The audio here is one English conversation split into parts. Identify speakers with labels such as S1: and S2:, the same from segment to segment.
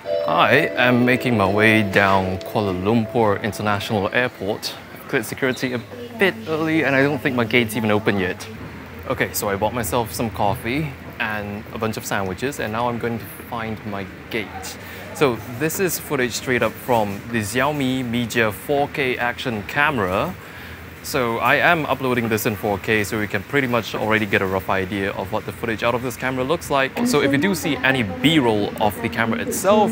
S1: I am making my way down Kuala Lumpur International Airport. I've cleared security a bit early and I don't think my gate's even open yet. Okay, so I bought myself some coffee and a bunch of sandwiches and now I'm going to find my gate. So this is footage straight up from the Xiaomi Mijia 4K action camera. So I am uploading this in 4K so you can pretty much already get a rough idea of what the footage out of this camera looks like. So if you do see any B-roll of the camera itself,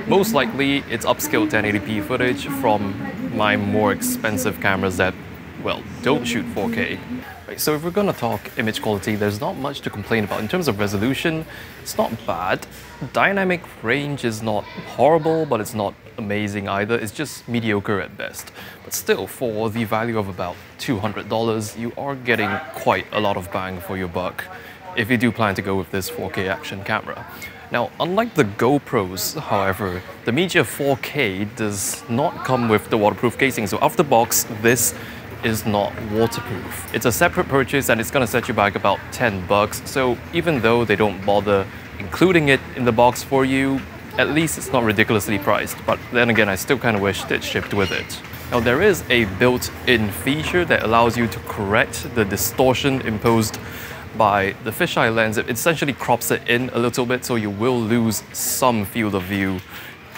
S1: most likely it's upscaled 1080p footage from my more expensive cameras that, well, don't shoot 4K. Right, so if we're gonna talk image quality, there's not much to complain about. In terms of resolution, it's not bad. Dynamic range is not horrible, but it's not amazing either. It's just mediocre at best. But still, for the value of about $200, you are getting quite a lot of bang for your buck if you do plan to go with this 4K action camera. Now, unlike the GoPros, however, the Mijia 4K does not come with the waterproof casing. So out of the box, this is not waterproof. It's a separate purchase and it's gonna set you back about $10. So even though they don't bother including it in the box for you, at least it's not ridiculously priced. But then again, I still kind of wish it shipped with it. Now there is a built-in feature that allows you to correct the distortion imposed by the fisheye lens. It essentially crops it in a little bit, so you will lose some field of view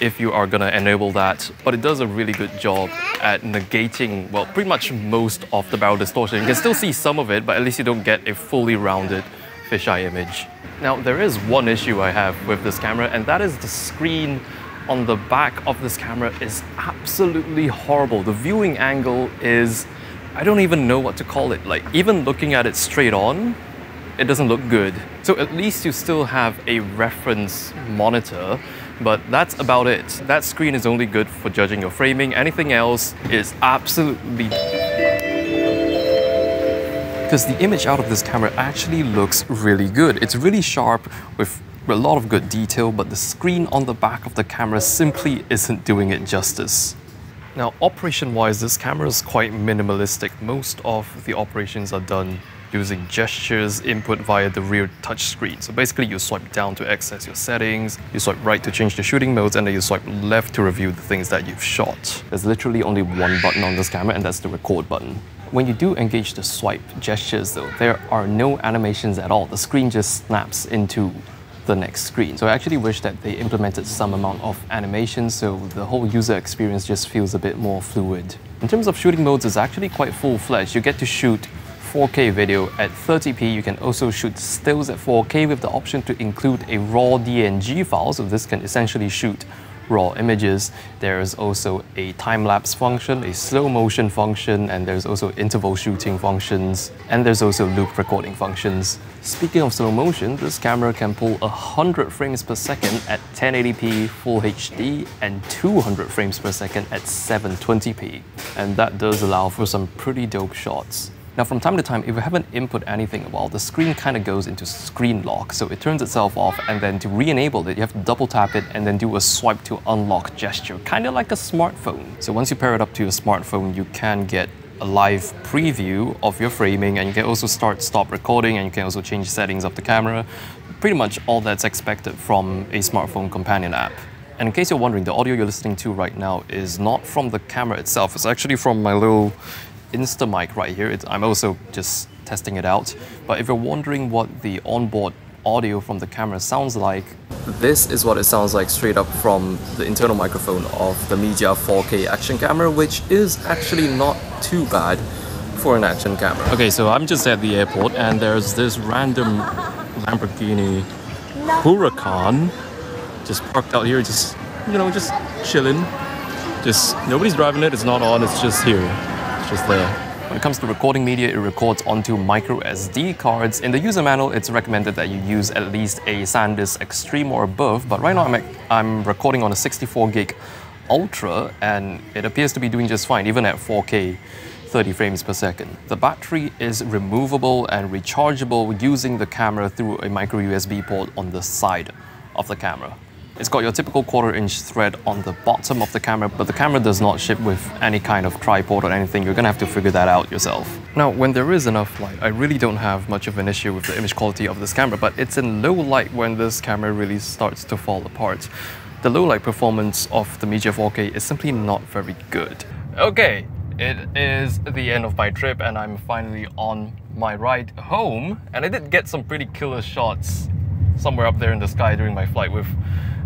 S1: if you are going to enable that, but it does a really good job at negating, well, pretty much most of the barrel distortion. You can still see some of it, but at least you don't get a fully rounded fisheye image. Now, there is one issue I have with this camera, and that is the screen on the back of this camera is absolutely horrible. The viewing angle is, I don't even know what to call it. Like, even looking at it straight on, it doesn't look good. So at least you still have a reference monitor, but that's about it. That screen is only good for judging your framing. Anything else is absolutely... Because the image out of this camera actually looks really good. It's really sharp with a lot of good detail, but the screen on the back of the camera simply isn't doing it justice. Now, operation-wise, this camera is quite minimalistic. Most of the operations are done using gestures input via the rear touchscreen. So basically you swipe down to access your settings, you swipe right to change the shooting modes, and then you swipe left to review the things that you've shot. There's literally only one button on this camera, and that's the record button. When you do engage the swipe gestures though, there are no animations at all. The screen just snaps into the next screen. So I actually wish that they implemented some amount of animation so the whole user experience just feels a bit more fluid. In terms of shooting modes, it's actually quite full-fledged. You get to shoot 4K video at 30p. You can also shoot stills at 4K with the option to include a raw DNG file, so this can essentially shoot raw images. There's also a time-lapse function, a slow motion function, and there's also interval shooting functions, and there's also loop recording functions. Speaking of slow motion, this camera can pull 100 frames per second at 1080p Full HD and 200 frames per second at 720p, and that does allow for some pretty dope shots. Now, from time to time, if you haven't input anything a while, the screen kind of goes into screen lock, so it turns itself off, and then to re-enable it, you have to double tap it and then do a swipe to unlock gesture, kind of like a smartphone. So once you pair it up to your smartphone, you can get a live preview of your framing, and you can also stop recording, and you can also change settings of the camera. Pretty much all that's expected from a smartphone companion app. And in case you're wondering, the audio you're listening to right now is not from the camera itself, it's actually from my little Insta mic right here. I'm also just testing it out. But if you're wondering what the onboard audio from the camera sounds like, this is what it sounds like straight up from the internal microphone of the Mijia 4K action camera, which is actually not too bad for an action camera. Okay, so I'm just at the airport and there's this random Lamborghini Huracan just parked out here, just, you know, just chilling. Just nobody's driving it, it's not on, it's just here. Just there. When it comes to recording media, it records onto micro SD cards. In the user manual, it's recommended that you use at least a SanDisk Extreme or above, but right now I'm recording on a 64 gig Ultra, and it appears to be doing just fine, even at 4K 30 frames per second. The battery is removable and rechargeable using the camera through a micro USB port on the side of the camera. It's got your typical 1/4-inch thread on the bottom of the camera, but the camera does not ship with any kind of tripod or anything. You're gonna have to figure that out yourself. Now, when there is enough light, I really don't have much of an issue with the image quality of this camera, but it's in low light when this camera really starts to fall apart. the low light performance of the Mijia 4K is simply not very good. Okay, it is the end of my trip and I'm finally on my ride home, and I did get some pretty killer shots somewhere up there in the sky during my flight with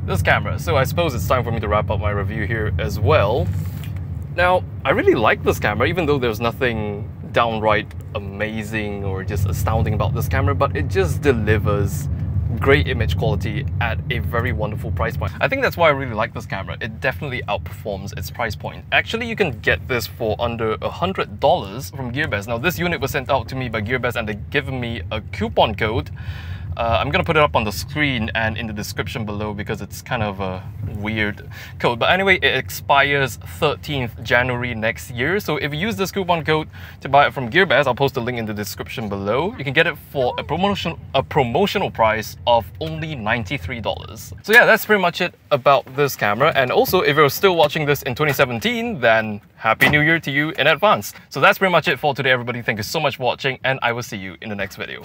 S1: this camera. So I suppose it's time for me to wrap up my review here as well. Now, I really like this camera, even though there's nothing downright amazing or just astounding about this camera, but it just delivers great image quality at a very wonderful price point. I think that's why I really like this camera. It definitely outperforms its price point. Actually, you can get this for under $100 from Gearbest. Now, this unit was sent out to me by Gearbest and they've given me a coupon code. I'm gonna put it up on the screen and in the description below because it's kind of a weird code. But anyway, it expires 13th January next year. So if you use this coupon code to buy it from Gearbest, I'll post a link in the description below. You can get it for a promotional price of only $93. So yeah, that's pretty much it about this camera. And also, if you're still watching this in 2017, then Happy New Year to you in advance. So that's pretty much it for today, everybody. Thank you so much for watching, and I will see you in the next video.